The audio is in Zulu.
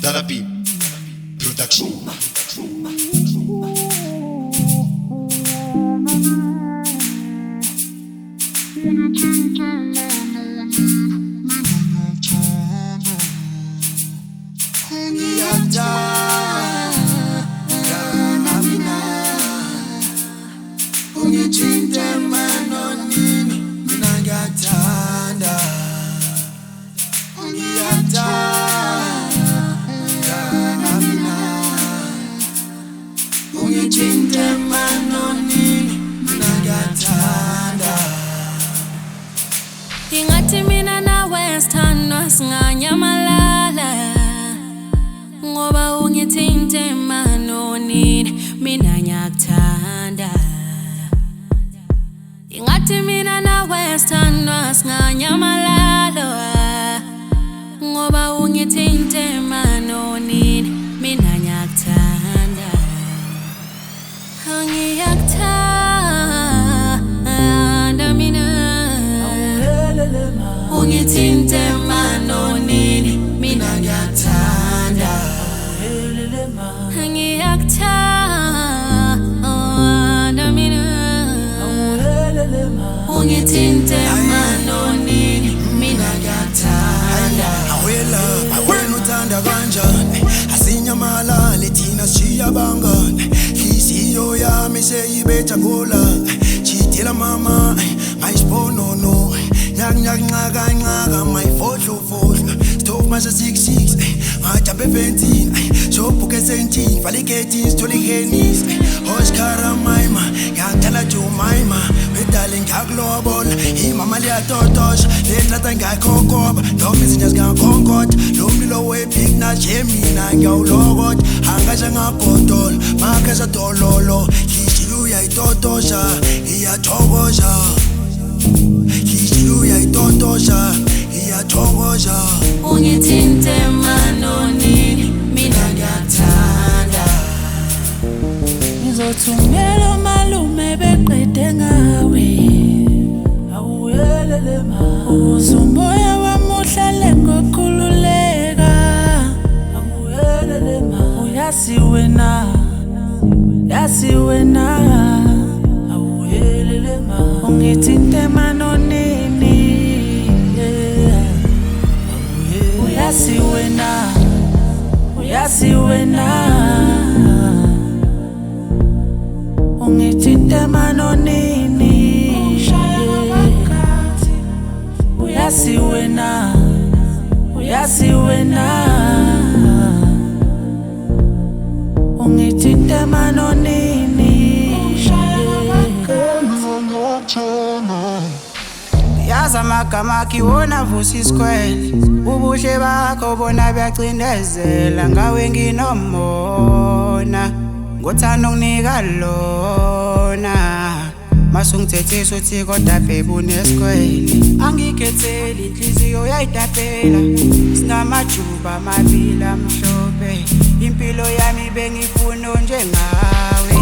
Therapy Production. Ingathi mina nawe sithandwa singanyamalala ngoba ungithinte emanonini mina ngiyakuthanda. Ingathi mina nawe sithandwa singanyamalala ngoba ungithinte emanonini mina ngiyakuthanda. Ngiyakuthanda mina ungithinte emanonini mina ngiyakuthanda. Ngiyakuthanda mina ungithinte emanonini mina ngiyakuthanda. Wena uthanda kanjani asinyamalale thina sishiya bangani. Nhliziyo yami seyibetha ngola chidila mama ayisibonono nyakunyakunxakanxaka mayifohlofohlo stove mase 66 ngajambe eventin sobhuke esentin vala igeti sithole ihenis Oscar Maima ngiyakuthala Jumaima bedale ngiyakulobola imama liyatotosha letrata ngiyakhokoba noma izinja zingakhonkotha lo mlilo wepikna nje mina ngiyawulokotha angasha ngagodola makhesha dololo nhliziyo uyayitotosha iyathokoza. Nhliziyo uyayitotosha iyathokoza. Ungithinte emanonini mina ngiyakuthanda. Ngizothumela umalume beqede ngawe awuyelele ma uzomoya wami uhlale ngokukhululeka awuyelele ma uyasi wena awuyelele ma ungithinte emanonini uyasi wena ungithinte emanonini uyasi wena ungithinte emanonini. Yazi amagama akiwona vusa isikwele ubuhle bakho bona buyacindezela ngawe nginomona ngothanda unginika lona masungithethisa uthi kodwa babe unesikwele angikhetheli inhliziyo yayitapela sinamajuba amabili amhlophe impilo yami bengifuna njengawe.